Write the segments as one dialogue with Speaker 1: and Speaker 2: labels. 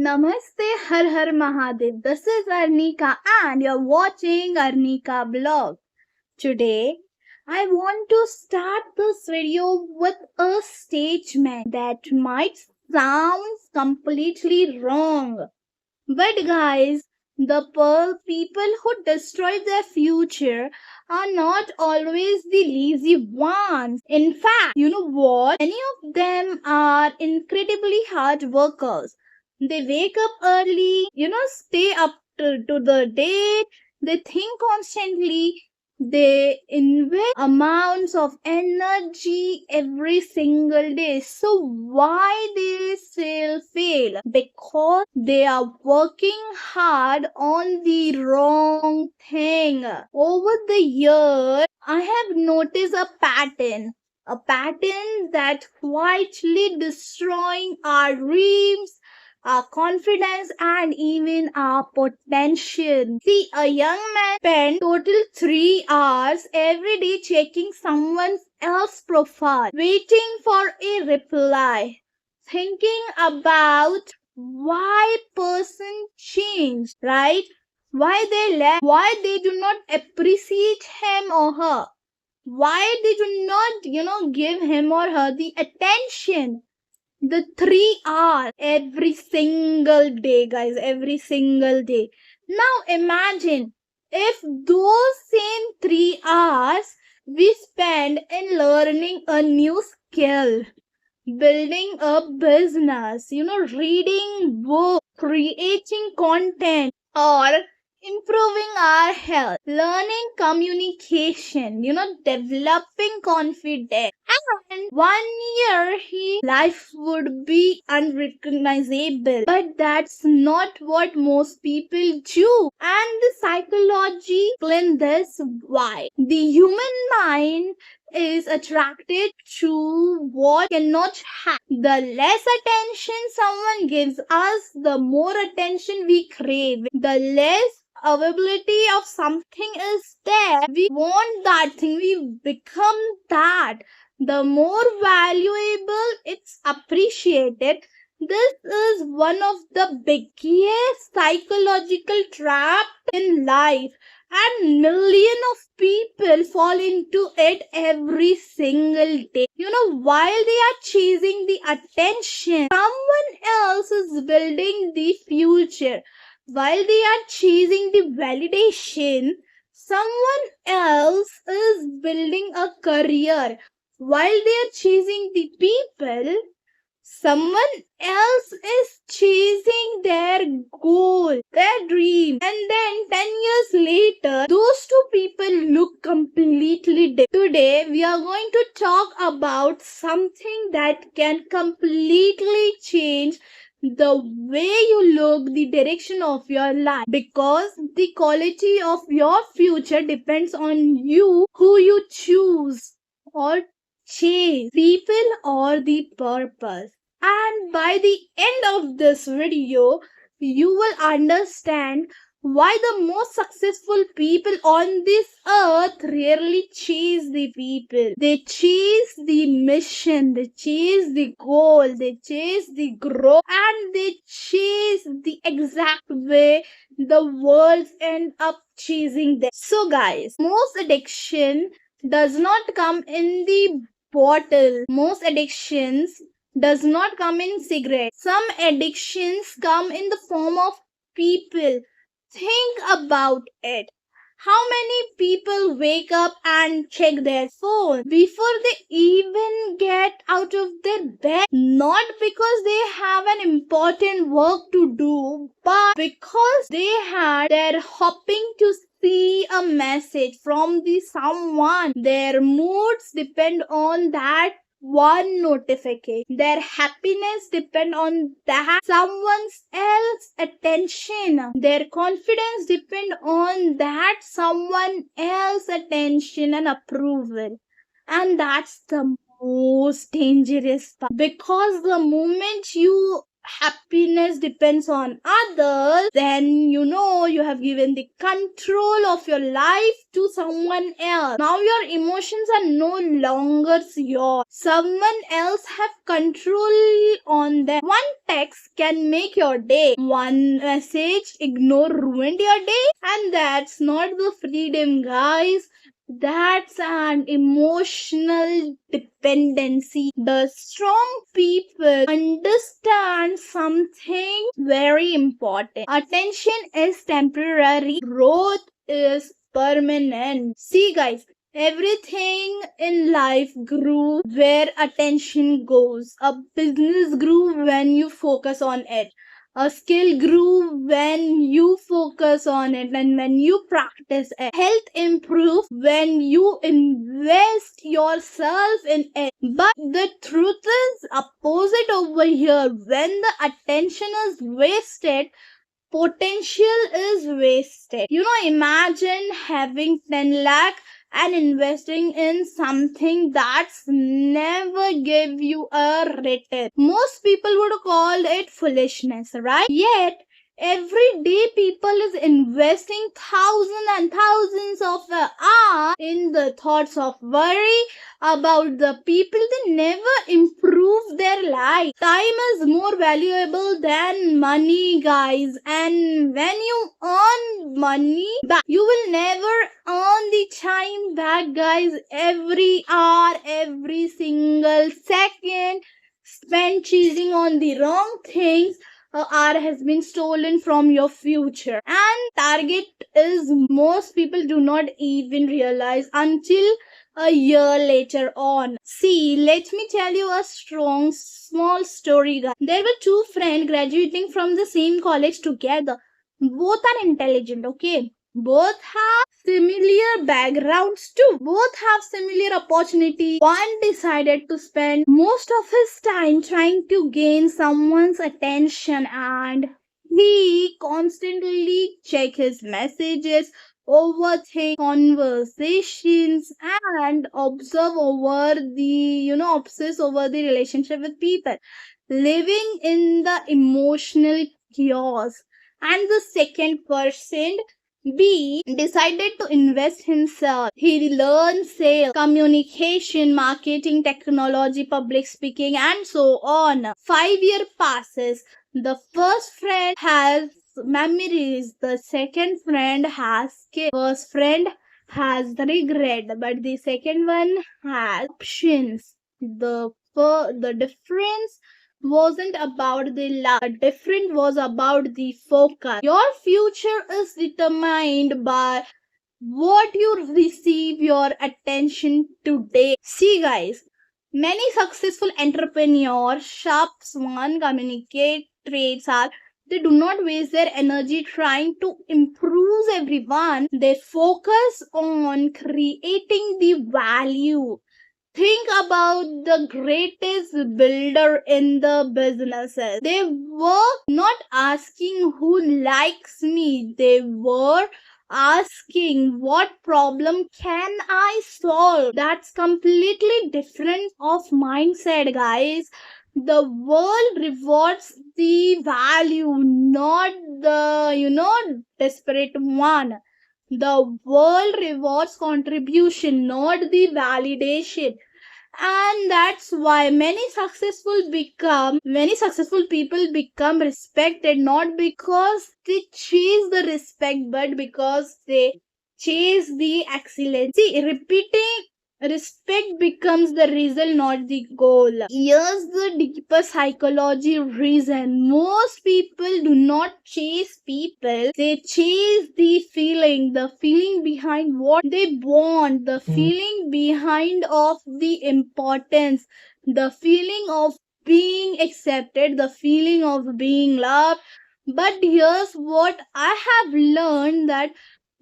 Speaker 1: Namaste, Har Har Mahadev. This is Arnika and you're watching Arnika Blog. Today, I want to start this video with a statement that might sound completely wrong. But guys, the people who destroy their future are not always the lazy ones. In fact, you know what? Many of them are incredibly hard workers. They wake up early, stay up to the date, they think constantly, they invest amounts of energy every single day. So why they still fail? Because they are working hard on the wrong thing. Over the years, I have noticed a pattern that quietly destroying our dreams, our confidence, and even our potential. See, a young man spends total 3 hours every day checking someone else's profile, waiting for a reply, thinking about why person changed, right? Why they left, why they do not appreciate him or her, why they do not, give him or her the attention. The 3 hours every single day, guys, every single day. Now imagine if those same 3 hours we spend in learning a new skill, building a business, reading books, creating content, or improving our health, learning communication, developing confidence. And 1 year life would be unrecognizable. But that's not what most people do. And the psychology explains this why. The human mind is attracted to what cannot have. The less attention someone gives us, the more attention we crave. The less availability of something is there, we want that thing, we become that. The more valuable it's appreciated. This is one of the biggest psychological traps in life, and millions of people fall into it every single day. While they are chasing the attention, someone else is building the future. While they are chasing the validation, someone else is building a career. While they are chasing the people, someone else is chasing their goal, their dream. And then 10 years later, those two people look completely different. Today, we are going to talk about something that can completely change the way you look, the direction of your life, because the quality of your future depends on you, who you choose or chase, people or the purpose. And by the end of this video, you will understand why the most successful people on this earth rarely chase the people. They chase the mission, they chase the goal, they chase the growth, and they chase the exact way the world end up chasing them. So guys, most addiction does not come in the bottle. Most addictions does not come in cigarettes. Some addictions come in the form of people. Think about it. How many people wake up and check their phone before they even get out of their bed? Not because they have an important work to do, but because they're hoping to see a message from the someone. Their moods depend on that one notification. Their happiness depend on that someone else attention. Their confidence depend on that someone else attention and approval. And that's the most dangerous part, because the moment you happiness depends on others, then you have given the control of your life to someone else. Now your emotions are no longer yours. Someone else have control on them. One text can make your day. One message ruined your day. And that's not the freedom, guys. That's an emotional dependency. The strong people understand something very important. Attention is temporary, growth is permanent. See, guys, everything in life grew where attention goes. A business grew when you focus on it. A skill grew when you focus on it and when you practice it. Health improves when you invest yourself in it. But the truth is opposite over here. When the attention is wasted, potential is wasted. Imagine having 10 lakh and investing in something that's never give you a return. Most people would call it foolishness, right? Yet every day people is investing thousands and thousands of hours in the thoughts of worry about the people. They never improve their life. Time is more valuable than money, guys, and when you earn money back, you will never earn the time back, guys. Every hour, every single second spent chasing on the wrong things, hour has been stolen from your future. And target is most people do not even realize until a year later on. See, let me tell you a small story, guys. There were two friends graduating from the same college together. Both are intelligent, okay? Both have similar backgrounds too. Both have similar opportunity. One decided to spend most of his time trying to gain someone's attention, and he constantly check his messages, overthink conversations, and obsess over the relationship with people, living in the emotional chaos. And the second person, B, decided to invest himself. He learned sales, communication, marketing, technology, public speaking, and so on. 5 year passes. The first friend has memories. The second friend has skills. First friend has regret, but the second one has options. The difference wasn't about the love. The difference was about the focus. Your future is determined by what you receive your attention today. See, guys, many successful entrepreneurs, sharp one communicate traits are they do not waste their energy trying to improve everyone. They focus on creating the value. Think about the greatest builder in the businesses. They were not asking who likes me. They were asking what problem can I solve. That's completely different of mindset, guys. The world rewards the value, not the desperate one. The world rewards contribution, not the validation. And that's why many successful people become respected, not because they chase the respect, but because they chase the excellence. See, repeating respect becomes the result, not the goal. Here's the deeper psychology reason. Most people do not chase people, they chase the feeling behind what they want, the feeling behind of the importance, the feeling of being accepted, the feeling of being loved. But here's what I have learned, that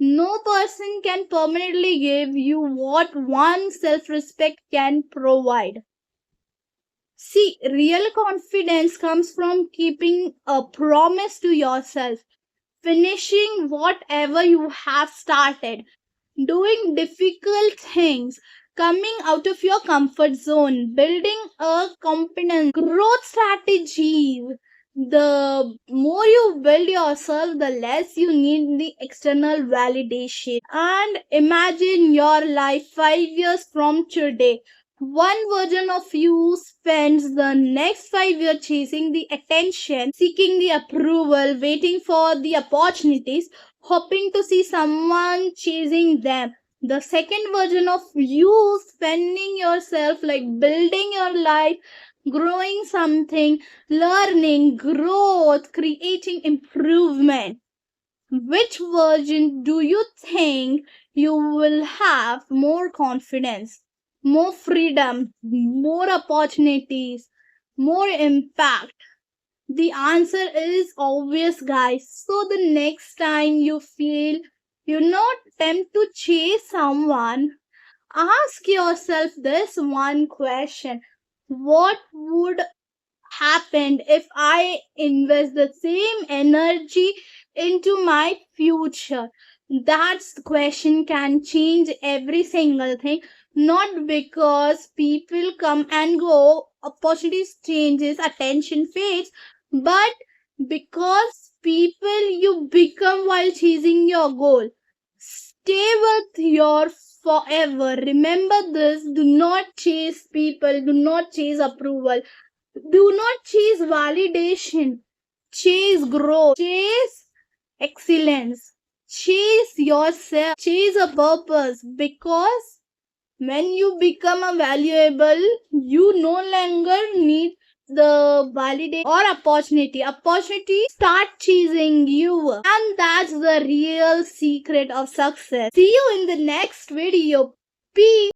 Speaker 1: no person can permanently give you what one self respect can provide. See, real confidence comes from keeping a promise to yourself, finishing whatever you have started, doing difficult things, coming out of your comfort zone, building a competence, growth strategy. The more you build yourself, the less you need the external validation. And imagine your life 5 years from today. One version of you spends the next 5 years chasing the attention, seeking the approval, waiting for the opportunities, hoping to see someone chasing them. The second version of you spending yourself like building your life, growing something, learning, growth, creating improvement. Which version do you think you will have more confidence, more freedom, more opportunities, more impact? The answer is obvious, guys. So the next time you feel you're not tempted to chase someone, ask yourself this one question: what would happen if I invest the same energy into my future? That question can change every single thing. Not because people come and go, opportunities changes, attention fades, but because people you become while chasing your goal. Stay with your forever. Remember this: do not chase people, do not chase approval, do not chase validation. Chase growth. Chase excellence. Chase yourself. Chase a purpose. Because when you become a valuable, you no longer need the validation or opportunity. Opportunity start chasing you. And that's the real secret of success. See you in the next video. Peace.